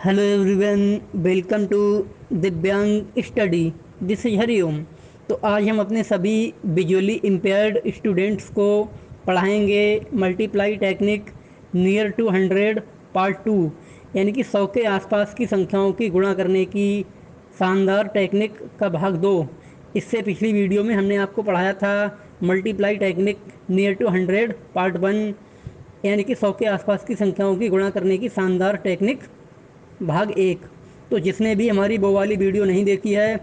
Hello everyone, welcome to दिव्यांग study. This is Hariom. तो आज हम अपने सभी विजुअली इम्पेयर्ड स्टूडेंट्स को पढ़ाएंगे multiply technique near to 100 part 2, यानी कि 100 के आसपास की संख्याओं की गुणा करने की शानदार टेक्निक का भाग 2। इससे पिछली वीडियो में हमने आपको पढ़ाया था multiply technique near to 100 part 1, यानी कि 100 के आसपास की संख्याओं की गुणा करने की शानदार टेक्निक भाग 1। तो जिसने भी हमारी वो वाली वीडियो नहीं देखी है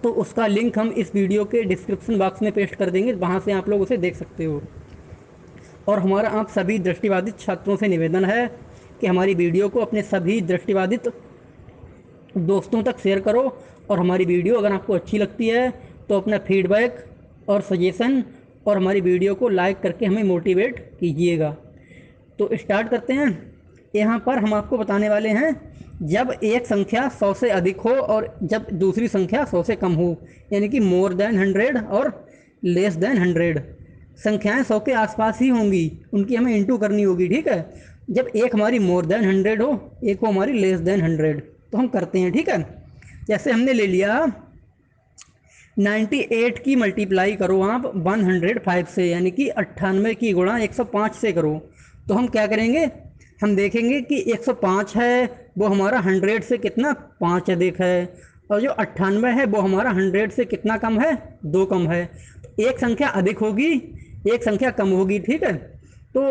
तो उसका लिंक हम इस वीडियो के डिस्क्रिप्शन बॉक्स में पेस्ट कर देंगे, वहाँ से आप लोग उसे देख सकते हो। और हमारा आप सभी दृष्टिबाधित छात्रों से निवेदन है कि हमारी वीडियो को अपने सभी दृष्टिबाधित दोस्तों तक शेयर करो, और हमारी वीडियो अगर आपको अच्छी लगती है तो अपना फीडबैक और सजेशन और हमारी वीडियो को लाइक करके हमें मोटिवेट कीजिएगा। तो स्टार्ट करते हैं। यहाँ पर हम आपको बताने वाले हैं जब एक संख्या 100 से अधिक हो और जब दूसरी संख्या 100 से कम हो, यानी कि मोर देन 100 और लेस देन 100। संख्याएं 100 के आसपास ही होंगी, उनकी हमें इंटू करनी होगी, ठीक है। जब एक हमारी मोर देन 100 हो, एक हो हमारी लेस देन 100, तो हम करते हैं, ठीक है। जैसे हमने ले लिया 98 की मल्टीप्लाई करो आप 105 से, यानी कि 98 की गुणा 105 से करो। तो हम क्या करेंगे, हम देखेंगे कि 105 है वो हमारा 100 से कितना 5 अधिक है, और जो 98 है वो हमारा 100 से कितना कम है, 2 कम है। तो एक संख्या अधिक होगी, एक संख्या कम होगी, ठीक है। तो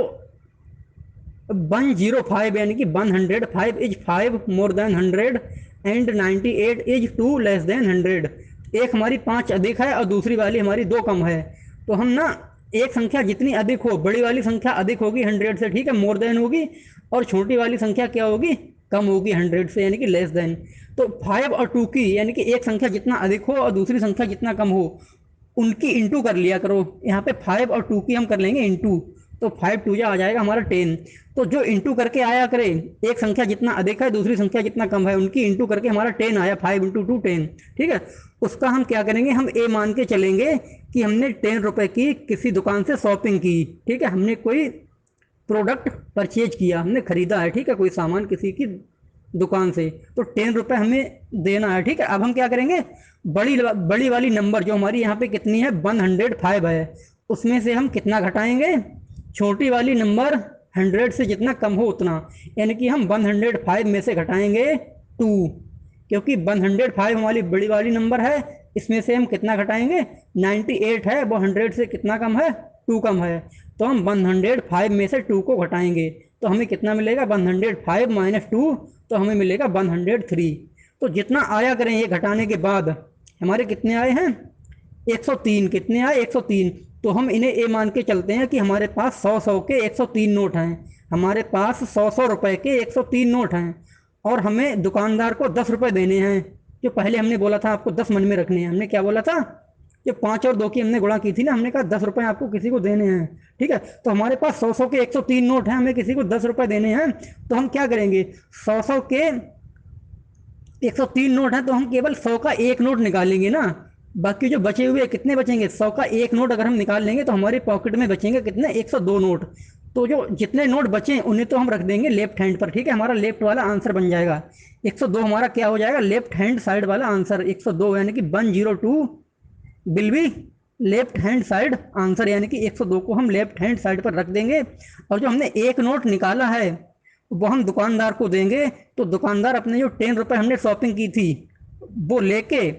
105 यानी कि 105 is 5 more than 100 and 98 is 2 less than 100। एक हमारी 5 अधिक है और दूसरी वाली हमारी 2 कम है। तो हम ना एक संख्या जितनी अधिक हो, बड़ी वाली संख्या अधिक होगी 100 से, ठीक है, मोर देन होगी, और छोटी वाली संख्या क्या होगी, कम होगी 100 से, यानी कि लेस देन। तो 5 और 2 की, यानी कि एक संख्या जितना अधिक हो और दूसरी संख्या जितना कम हो, उनकी इंटू कर लिया करो। यहाँ पे 5 और 2 की हम कर लेंगे इंटू, तो 5 2 आ जाएगा हमारा 10। तो जो इंटू करके आया करे, एक संख्या जितना अधिक है दूसरी संख्या जितना कम है, उनकी इंटू करके हमारा 10 आया, 5 इंटू 2 10, ठीक है। उसका हम क्या करेंगे, हम ए मान के चलेंगे कि हमने 10 रुपये की किसी दुकान से शॉपिंग की, ठीक है, हमने कोई प्रोडक्ट परचेज किया, हमने खरीदा है, ठीक है, कोई सामान किसी की दुकान से, तो 10 रुपये हमें देना है, ठीक है। अब हम क्या करेंगे, बड़ी वाली नंबर जो हमारी यहाँ पे कितनी है 105 है, उसमें से हम कितना घटाएंगे, छोटी वाली नंबर 100 से जितना कम हो उतना, यानी कि हम 105 में से घटाएंगे 2, क्योंकि 105 हमारी बड़ी वाली नंबर है, इसमें से हम कितना घटाएंगे, 98 है वो 100 से कितना कम है, 2 कम है। तो हम 105 में से 2 को घटाएंगे तो हमें कितना मिलेगा, 105 माइनस 2, तो हमें मिलेगा 103। तो जितना आया करें ये घटाने के बाद, हमारे कितने आए हैं 103, कितने आए 103। तो हम इन्हें ए मान के चलते हैं कि हमारे पास 100 के 103 नोट हैं, हमारे पास 100 रुपए के 103 नोट हैं, और हमें दुकानदार को 10 रुपये देने हैं। जो पहले हमने बोला था आपको 10 मन में रखने हैं, हमने क्या बोला था, जो 5 और 2 की हमने गुणा की थी ना, हमने कहा 10 रुपये आपको किसी को देने हैं, ठीक है। तो हमारे पास 100 के 103 नोट हैं, हमें किसी को 10 रुपये देने हैं। तो हम क्या करेंगे, 100 के 103 नोट हैं तो हम केवल 100 का एक नोट निकालेंगे ना, बाकी जो बचे हुए कितने बचेंगे, 100 का एक नोट अगर हम निकाल लेंगे तो हमारे पॉकेट में बचेंगे कितने, 102 नोट। तो जो जितने नोट बचे उन्हें तो हम रख देंगे लेफ्ट हैंड पर, ठीक है, हमारा लेफ्ट वाला आंसर बन जाएगा 102, हमारा क्या हो जाएगा, लेफ्ट हैंड साइड वाला आंसर 102, यानी कि 102 will be left hand side answer, यानी कि 102 को हम लेफ्ट हैंड साइड पर रख देंगे। और जो हमने एक नोट निकाला है वो हम दुकानदार को देंगे, तो दुकानदार अपने जो 10 रुपये हमने शॉपिंग की थी वो लेके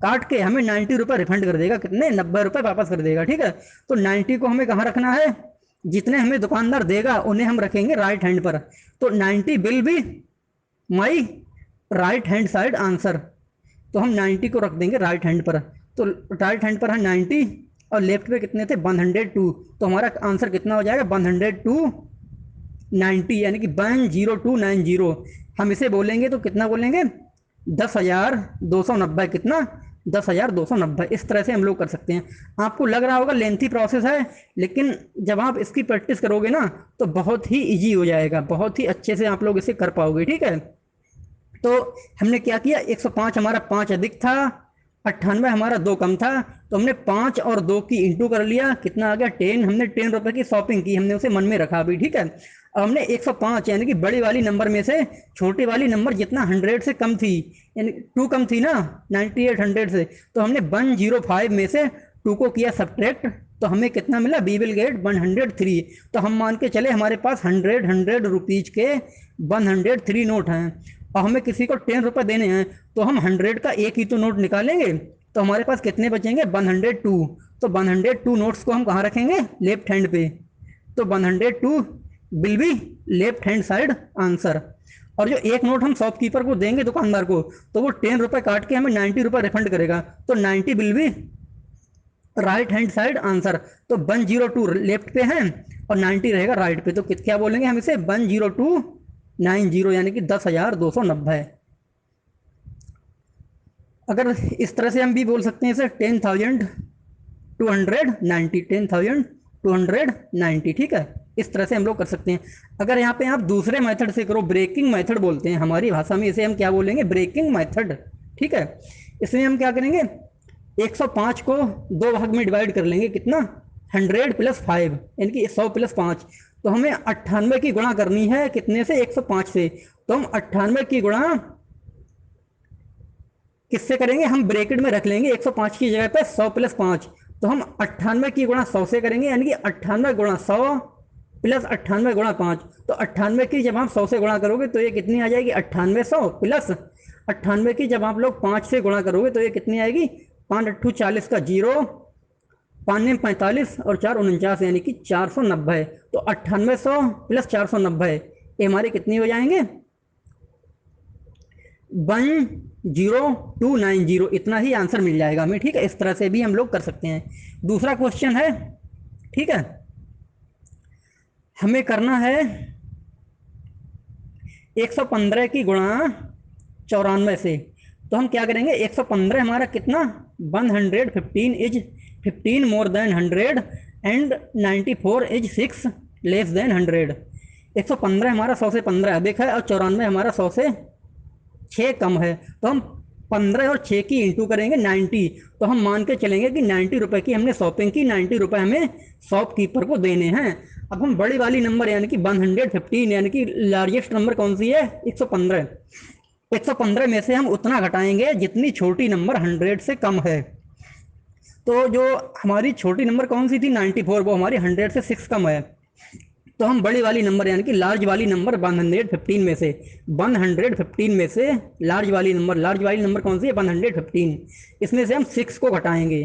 काट के हमें 90 रुपये रिफंड कर देगा, कितने 90 रुपये वापस कर देगा, ठीक है। तो 90 को हमें कहाँ रखना है, जितने हमें दुकानदार देगा उन्हें हम रखेंगे राइट हैंड पर। तो 90 will be my right hand side answer, तो हम 90 को रख देंगे राइट हैंड पर। तो राइट हैंड पर है 90 और लेफ्ट पे कितने थे 102, तो हमारा आंसर कितना हो जाएगा 102 90, यानी कि 10290। हम इसे बोलेंगे तो कितना बोलेंगे, 10,290, कितना 10,290। इस तरह से हम लोग कर सकते हैं। आपको लग रहा होगा लेंथी प्रोसेस है, लेकिन जब आप इसकी प्रैक्टिस करोगे ना तो बहुत ही इजी हो जाएगा, बहुत ही अच्छे से आप लोग इसे कर पाओगे, ठीक है। तो हमने क्या किया, 105 हमारा 5 अधिक था, 98 हमारा 2 कम था, तो हमने 5 और 2 की इंटू कर लिया, कितना आ गया 10। हमने 10 रुपये की शॉपिंग की, हमने उसे मन में रखा अभी, ठीक है। अब हमने 105 यानी कि बड़ी वाली नंबर में से छोटी वाली नंबर जितना 100 से कम थी, यानी 2 कम थी ना 98 100 से, तो हमने 105 में से 2 को किया सब्ट्रैक्ट, तो हमें कितना मिला, वी विल गेट 103। तो हम मान के चले हमारे पास 100 रुपीज़ के 103 नोट हैं और हमें किसी को 10 रुपये देने हैं, तो हम 100 का एक ही तो नोट निकालेंगे, तो हमारे पास कितने बचेंगे, 102। तो 102 नोट्स को हम कहाँ रखेंगे, लेफ्ट हैंड पे, तो 102 will be left hand side answer. और जो एक नोट हम शॉपकीपर को देंगे, दुकानदार को, तो वो 10 रुपये काट के हमें 90 रुपये रिफंड करेगा, तो 90 will be right hand side answer. तो 102 लेफ्ट पे है और 90 रहेगा राइट पे, तो क्या बोलेंगे हम इसे, 10290 यानी कि 10,290। अगर इस तरह से हम भी बोल सकते हैं इसे 10,290, 10,290, ठीक है, इस तरह से हम लोग कर सकते हैं। अगर यहाँ पे आप दूसरे मेथड से करो, ब्रेकिंग मेथड बोलते हैं हमारी भाषा में, इसे हम क्या बोलेंगे, ब्रेकिंग मेथड, ठीक है। इसमें हम क्या करेंगे, 105 को 2 भाग में डिवाइड कर लेंगे, कितना, 100 + 5 यानी कि 100 + 5, तो हमें 98 की गुणा करनी है कितने से, 105 से, तो हम 98 की गुणा किससे करेंगे, हम ब्रैकेट में रख लेंगे 105 की जगह पे 100 + 5, तो हम 98 की गुणा 100 से करेंगे, यानी कि 98 गुणा 100 + 98 गुणा 5, तो 98 की जब आप 100 से गुणा करोगे तो ये कितनी आ जाएगी, 9800 प्लस 98 की जब आप लोग 5 से गुणा करोगे तो ये कितनी आएगी, 5 8 40 का 0, 5 9 45 और 4 49 यानी कि 490। तो 9800 + 490 ये हमारे कितनी हो जाएंगे, 10290, इतना ही आंसर मिल जाएगा हमें, ठीक है। इस तरह से भी हम लोग कर सकते हैं। दूसरा क्वेश्चन है, ठीक है, हमें करना है 115 की गुणा 94 से, तो हम क्या करेंगे, 115 हमारा कितना, 115 is 15 more than 100 and 94 is 6 less than 100। 115 हमारा 100 से 15 अधिक है और 94 हमारा 100 से 6 कम है, तो हम 15 और 6 की इंटू करेंगे 90, तो हम मान के चलेंगे कि 90 रुपये की हमने शॉपिंग की, 90 रुपये हमें शॉपकीपर को देने हैं। अब हम बड़ी वाली नंबर यानी कि 115 यानी कि लार्जेस्ट नंबर कौन सी है, 115, 115 में से हम उतना घटाएंगे जितनी छोटी नंबर 100 से कम है। तो जो हमारी छोटी नंबर कौन सी थी, 94, वो हमारी 100 से 6 कम है, तो हम बड़ी वाली नंबर यानी कि लार्ज वाली नंबर 115 में से, 115 में से लार्ज वाली नंबर कौन सी है, 115, इसमें से हम 6 को घटाएंगे,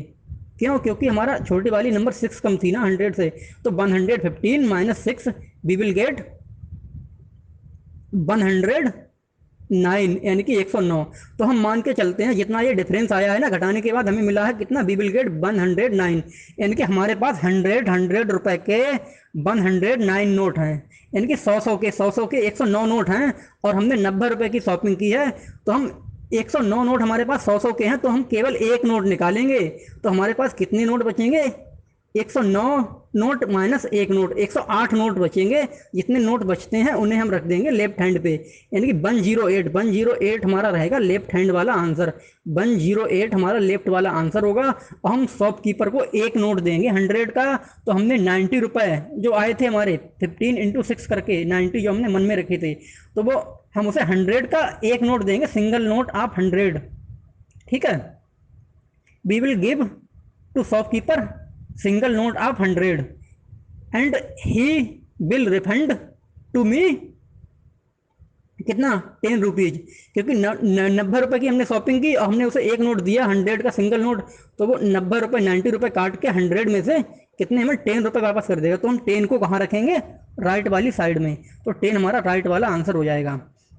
क्यों, क्योंकि हमारा छोटी वाली नंबर 6 कम थी ना 100 से, तो 115 माइनस 6 वी विल गेट 109 यानी कि 109। तो हम मान के चलते हैं जितना ये डिफरेंस आया है ना घटाने के बाद, हमें मिला है कितना, वी विल गेट 109, यानी कि हमारे पास 100 रुपए के 109 नोट हैं, यानी कि 100 के 109 नोट हैं, और हमने 90 रुपए की शॉपिंग की है, तो हम 109 नोट हमारे पास 100 के हैं, तो हम केवल एक नोट निकालेंगे, तो हमारे पास कितने नोट बचेंगे, 109 नोट माइनस एक नोट, 108 नोट बचेंगे। जितने नोट बचते हैं उन्हें हम रख देंगे लेफ्ट हैंड पे, यानी कि 108 हमारा रहेगा लेफ्ट हैंड वाला आंसर, 108 हमारा लेफ्ट वाला आंसर होगा। और हम शॉपकीपर को एक नोट देंगे 100 का, तो हमने 90 रुपये जो आए थे हमारे 15 × 6 करके 90 जो हमने मन में रखे थे, तो वो हम उसे 100 का एक नोट देंगे, सिंगल नोट ऑफ 100, ठीक है। We will give to shopkeeper single note of 100 and he will refund to me कितना, 10 रुपीज़, क्योंकि 90 रुपये की हमने शॉपिंग की और हमने उसे एक नोट दिया 100 का सिंगल नोट, तो वो 90 रुपये 90 रुपये काट के 100 में से कितने हमें 10 रुपये वापस कर देगा। तो हम 10 को कहाँ रखेंगे, राइट वाली साइड में, तो 10 हमारा राइट वाला आंसर हो जाएगा।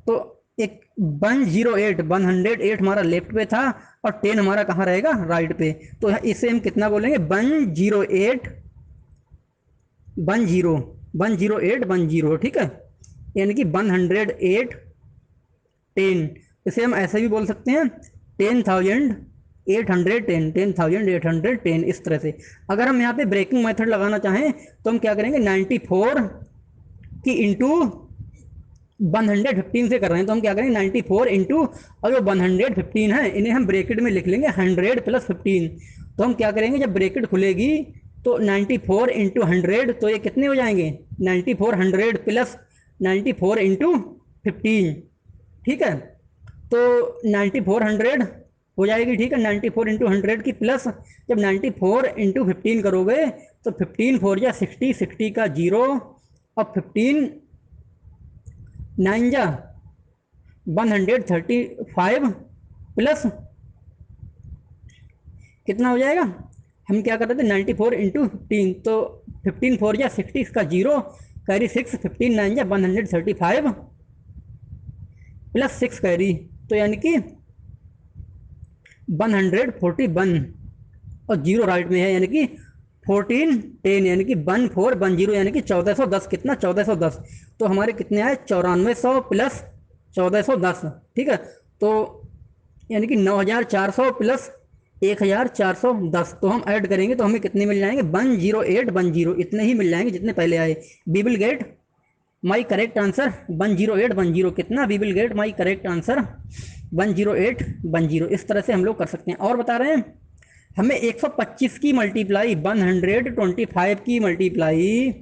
तो एक 108 हमारा लेफ्ट पे था और 10 हमारा कहाँ रहेगा, राइट पे। तो इसे हम कितना बोलेंगे, 108 ठीक है, यानी कि 108 10, इसे हम ऐसे भी बोल सकते हैं 10,810 इस तरह से। अगर हम यहाँ पे ब्रेकिंग मेथड लगाना चाहें तो हम क्या करेंगे, 94 की इंटू 115 से कर रहे हैं, तो हम क्या करेंगे 94 इंटू और जो 115 है इन्हें हम ब्रैकेट में लिख लेंगे 100 + 15। तो हम क्या करेंगे, जब ब्रैकेट खुलेगी तो 94 इंटू 100, तो ये कितने हो जाएंगे 94 100 प्लस 94 इंटू 15, ठीक है। तो 9400 हो जाएगी, ठीक है। 94 इंटू 100 की प्लस जब 94 इंटू 15 करोगे तो 15 4 जा 60, 60 का 0 और 15 9 जा 135 प्लस कितना हो जाएगा, हम क्या कर रहे थे 94 इंटू 15, तो 15 4 जा 60, इसका 0 कैरी 6, 15 9 जा 135 प्लस 6 कैरी, तो यानी कि 141 और 0 राइट में है, यानी कि 1410, यानी कि 1410, यानी कि 1410, कितना 1410, तो हमारे कितने आए 9400 प्लस 1410, ठीक है। तो यानी कि 9400 प्लस 1410, तो हम ऐड करेंगे तो हमें कितने मिल जाएंगे 10810, इतने ही मिल जाएंगे जितने पहले आए। We will get my correct answer 10810, कितना we will get my correct answer 10810। इस तरह से हम लोग कर सकते हैं। और बता रहे हैं हमें 125 की मल्टीप्लाई 125 की मल्टीप्लाई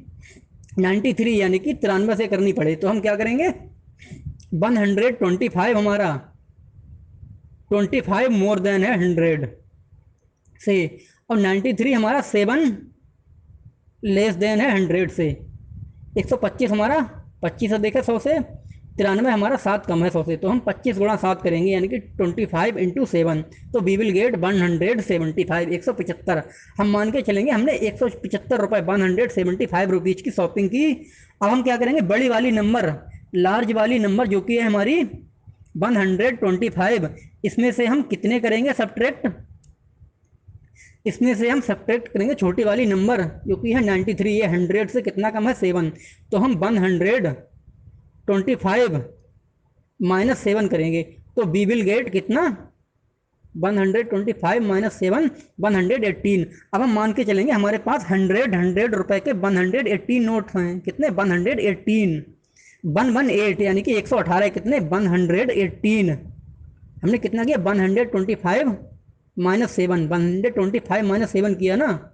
93 यानी कि 93 से करनी पड़े, तो हम क्या करेंगे 125 हमारा 25 मोर देन है 100 से, और 93 हमारा 7 लेस देन है 100 से। 125 हमारा 25 से देखे 100 से, 93 हमारा 7 कम है 100 से, तो हम 25 गुणा 7 करेंगे यानी कि 25 इंटू 7, तो वी विल गेट 175, 175। हम मान के चलेंगे हमने 175 रुपये 175 रुपीज़ की शॉपिंग की। अब हम क्या करेंगे बड़ी वाली नंबर, लार्ज वाली नंबर जो कि है हमारी 125, इसमें से हम कितने करेंगे सब्ट्रैक्ट, इसमें से हम सब्ट्रैक्ट करेंगे छोटी वाली नंबर जो कि है 93, ये 100 से कितना कम है 7, तो हम 125 माइनस 7 करेंगे, तो वी विल गेट कितना 125 माइनस 7 118। अब हम मान के चलेंगे हमारे पास 100 रुपए के 118 नोट हैं, कितने 118 118, यानी कि 118 कितने 118। हमने कितना किया 125 माइनस 7, 125 माइनस 7 किया ना,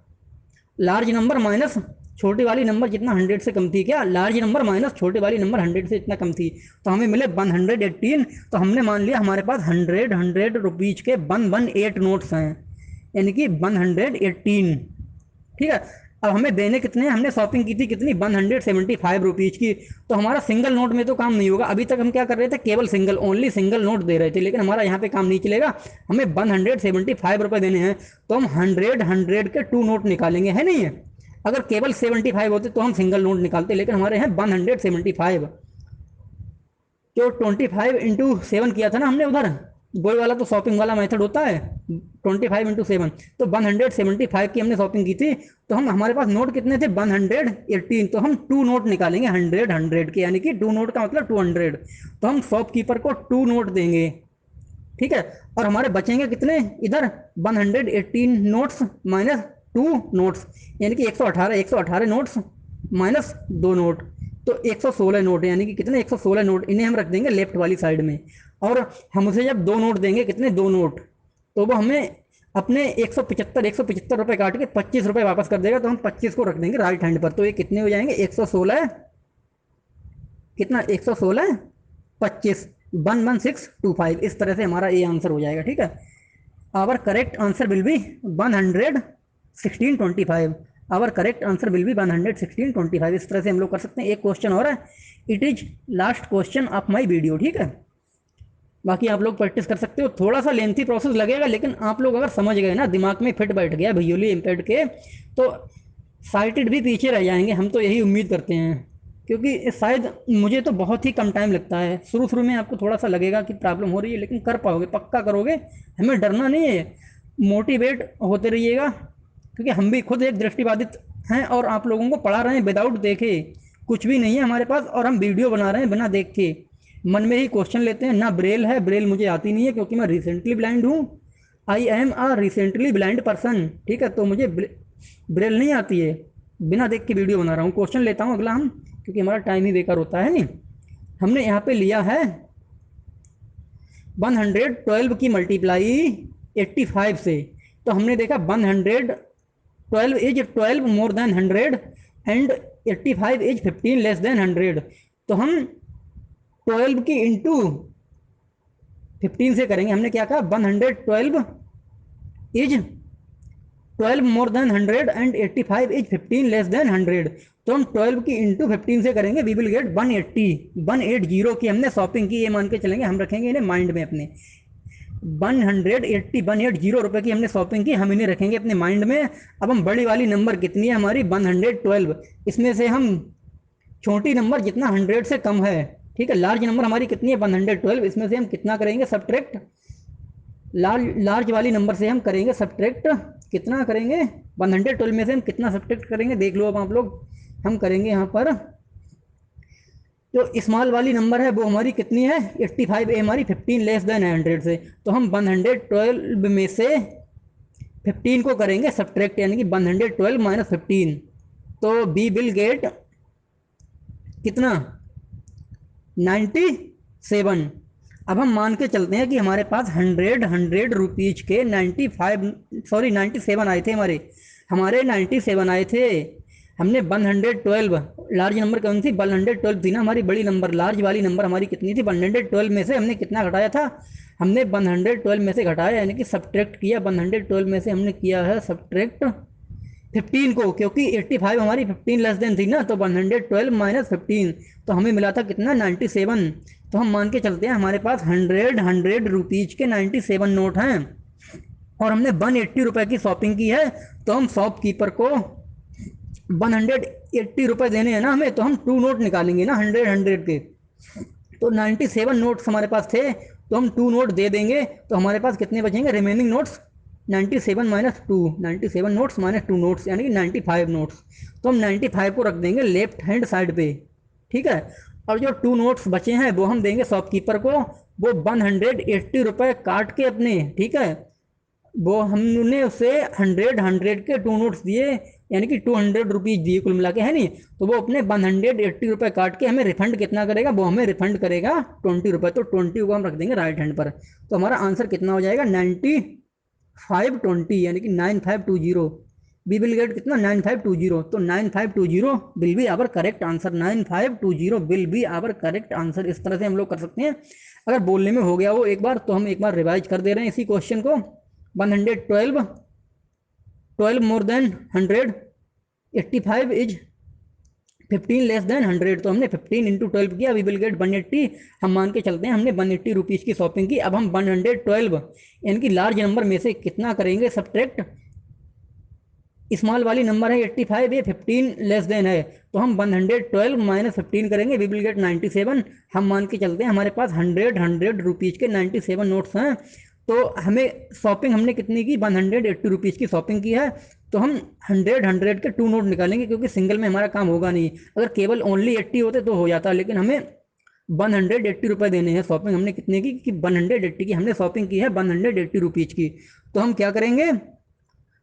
लार्ज नंबर माइनस छोटी वाली नंबर जितना 100 से कम थी, क्या लार्ज नंबर माइनस छोटी वाली नंबर 100 से इतना कम थी, तो हमें मिले 118। तो हमने मान लिया हमारे पास 100 रुपीज़ के 118 नोट्स हैं, यानी कि 118, ठीक है। अब हमें देने कितने हैं, हमने शॉपिंग की थी कितनी 175 रुपीज़ की, तो हमारा सिंगल नोट में तो काम नहीं होगा। अभी तक हम क्या कर रहे थे केवल सिंगल, ओनली सिंगल नोट दे रहे थे, लेकिन हमारा यहाँ पे काम नहीं चलेगा, हमें 175 रुपये देने हैं, तो हम 100 के 2 नोट निकालेंगे, है नहीं है। अगर केवल 75 होते तो हम सिंगल नोट निकालते, लेकिन हमारे यहाँ 175, जो 25 इंटू 7 किया था ना हमने उधर, वही वाला तो शॉपिंग वाला मेथड होता है 25 इंटू 7, तो 175 की हमने शॉपिंग की थी, तो हम हमारे पास नोट कितने थे 118, तो हम 2 नोट निकालेंगे 100 के, यानी कि 2 नोट का मतलब 200, तो हम शॉपकीपर को 2 नोट देंगे, ठीक है। और हमारे बचेंगे कितने इधर 118 नोट्स माइनस 2 नोट्स, यानी कि 118 नोट्स माइनस 2 नोट, तो 116 नोट, यानी कि कितने 116 नोट, इन्हें हम रख देंगे लेफ्ट वाली साइड में। और हम उसे जब 2 नोट देंगे, कितने 2 नोट, तो वो हमें अपने 175 रुपये काट के 25 रुपये वापस कर देगा, तो हम 25 को रख देंगे राइट हैंड पर, तो ये कितने हो जाएंगे 116, कितना 116 25 11625, इस तरह से हमारा ये आंसर हो जाएगा, ठीक है। Our correct answer will be 11625, our correct answer will be 11625, इस तरह से हम लोग कर सकते हैं। एक क्वेश्चन और है, it is last question of my video, ठीक है। बाकी आप लोग प्रैक्टिस कर सकते हो, थोड़ा सा लेंथी प्रोसेस लगेगा, लेकिन आप लोग अगर समझ गए ना, दिमाग में फिट बैठ गया विजुअली इम्पेयर्ड के, तो साइटेड भी पीछे रह जाएंगे, हम तो यही उम्मीद करते हैं। क्योंकि शायद मुझे तो बहुत ही कम टाइम लगता है, शुरू में आपको थोड़ा सा लगेगा कि प्रॉब्लम हो रही है, लेकिन कर पाओगे, पक्का करोगे, हमें डरना नहीं है, मोटिवेट होते रहिएगा, क्योंकि हम भी खुद एक दृष्टिबाधित हैं और आप लोगों को पढ़ा रहे हैं विदाउट देखे, कुछ भी नहीं है हमारे पास, और हम वीडियो बना रहे हैं बिना देख के, मन में ही क्वेश्चन लेते हैं ना। ब्रेल है, ब्रेल मुझे आती नहीं है क्योंकि मैं रिसेंटली ब्लाइंड हूँ, I am a recently blind person, ठीक है, तो मुझे ब्रेल नहीं आती है, बिना देख के वीडियो बना रहा हूँ। क्वेश्चन लेता हूँ अगला हम, क्योंकि हमारा टाइम ही बेकार होता है नहीं। हमने यहाँ पे लिया है 112 की मल्टीप्लाई 85 से, तो हमने देखा 100 12 is 12 more than 100 and 85 is 15 less than 100। तो हम 12 की इंटू 15 से करेंगे। हमने क्या कहा, 112 is 12 more than 100 and 85 is 15 less than 100। तो हम 12 की इंटू 15 से करेंगे, वी विल गेट 180 की हमने शॉपिंग की, ये मान के चलेंगे, हम रखेंगे इन्हें माइंड में अपने। 180 रुपए की हमने शॉपिंग की, हम इन्हें रखेंगे अपने माइंड में। अब हम बड़ी वाली नंबर कितनी है हमारी 112, इसमें से हम छोटी नंबर जितना 100 से कम है, ठीक है, लार्ज नंबर हमारी कितनी है 112, इसमें से हम कितना करेंगे सब्ट्रैक्ट, लार्ज वाली नंबर से हम करेंगे सब्ट्रैक्ट, कितना करेंगे 112 में से हम कितना सब्ट्रैक्ट करेंगे, देख लो अब आप लोग। हम करेंगे यहाँ पर जो स्मॉल वाली नंबर है वो हमारी कितनी है 85, हमारी 15 लेस देन 100 से। तो हम 112 में से 15 को करेंगे सब्ट्रैक्ट, यानी कि 112 माइनस 15, तो वी विल गेट कितना 97। अब हम मान के चलते हैं कि हमारे पास 100 रुपीज के 97 आए थे, हमारे 97 आए थे। हमने 112, लार्ज नंबर कौन सी 112 थी ना हमारी, बड़ी नंबर लार्ज वाली नंबर हमारी कितनी थी 112 में से हमने कितना घटाया था, हमने 112 में से घटाया, यानी कि सब्ट्रैक्ट किया, 112 में से हमने किया है सब्ट्रैक्ट 15 को, क्योंकि 85 हमारी 15 लेस देन थी ना, तो 112 माइनस 15, तो हमें मिला था कितना 97। तो हम मान के चलते हैं हमारे पास 100 रुपीज के 97 नोट हैं और हमने 180 रुपए की शॉपिंग की है। तो हम शॉपकीपर को 180 रुपए देने हैं ना हमें, तो हम 2 नोट निकालेंगे ना 100 के। तो 97 नोट्स हमारे पास थे, तो हम 2 नोट दे देंगे, तो हमारे पास कितने बचेंगे remaining notes 97 minus 2, 97 notes minus 2 notes, यानी कि 95 नोट्स। तो हम 95 को रख देंगे लेफ्ट हैंड साइड पे, ठीक है। और जो 2 नोट्स बचे हैं वो हम देंगे शॉपकीपर को, वो 180 रुपए काट के अपने, ठीक है, वो हमने उसे 100 के 2 नोट्स दिए, यानी कि 200 रुपीज़ दिए कुल मिला के, है नहीं। तो वो अपने 180 रुपये काट के हमें रिफंड कितना करेगा, वो हमें रिफंड करेगा 20 रुपये। तो 20 को हम रख देंगे राइट हैंड पर। तो हमारा आंसर कितना हो जाएगा 9520, यानी कि 9520। वी विल गेट कितना 9520। तो 9520 will be our correct answer, 9520 will be our correct answer. इस तरह से हम लोग कर सकते हैं। अगर बोलने में हो गया वो एक बार, तो हम एक बार रिवाइज कर दे रहे हैं इसी क्वेश्चन को। 112 more than 100, 85 is 15 less than 100। तो हमने 15 इंटू 12 किया, वी विल गेट 180। हम मान के चलते हैं हमने 180 रुपीज़ की शॉपिंग की। अब हम 112 यानी कि लार्ज नंबर में से कितना करेंगे सब्ट्रैक्ट, स्मॉल वाली नंबर है 85, ये 15 लेस देन है, तो हम 112 माइनस 15 करेंगे, वी विल गेट 97। हम मान के चलते हैं हमारे पास 100 रुपीज़ के 97 नोट्स हैं। तो हमें शॉपिंग हमने कितनी की 180 रुपीज़ की शॉपिंग की है। तो हम 100 के 2 नोट निकालेंगे, क्योंकि सिंगल में हमारा काम होगा नहीं। अगर केवल ओनली 80 होते तो हो जाता, लेकिन हमें 180 रुपये देने हैं। शॉपिंग हमने कितने की कि 180 की हमने शॉपिंग की है 180 रुपीज़ की। तो हम क्या करेंगे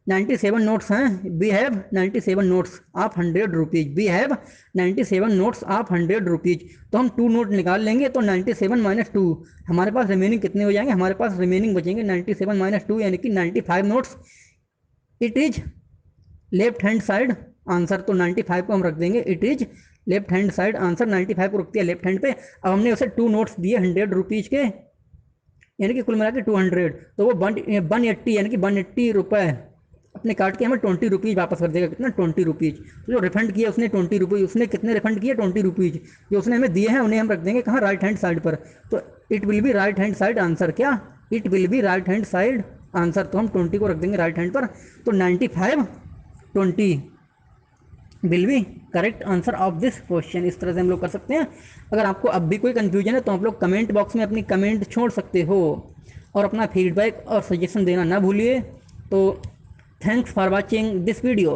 97 नोट्स हैं, we have 97 notes of 100 rupees, we have 97 notes of 100 rupees. तो हम 2 नोट निकाल लेंगे, तो 97 माइनस 2 हमारे पास रिमेनिंग कितने हो जाएंगे, हमारे पास रिमेनिंग बचेंगे 97 माइनस 2, यानी कि 95 notes. It is left hand side answer. तो 95 को हम रख देंगे, it is left hand side answer. 95 को रखती है लेफ्ट हैंड पे। अब हमने उसे 2 नोट्स दिए 100 रुपीज़ के, यानी कि कुल मिला के 200। तो वो 180 यानी कि 180 रुपये अपने काट के हमें 20 रुपीज़ वापस कर देगा, कितना 20 रुपीज़। तो जो रिफंड किया उसने 20 रुपीज़, उसने कितने रिफंड किए 20 रुपीज़ जो उसने हमें दिए हैं, उन्हें हम रख देंगे कहाँ राइट हैंड साइड पर। तो it will be right hand side answer, क्या it will be right hand side answer. तो हम 20 को रख देंगे राइट हैंड पर। तो 9520 will B correct answer of this question. इस तरह से हम लोग कर सकते हैं। अगर आपको अब भी कोई कन्फ्यूजन है तो आप लोग कमेंट बॉक्स में अपनी कमेंट छोड़ सकते हो और अपना फीडबैक और सजेशन देना ना भूलिए। तो thanks for watching this video.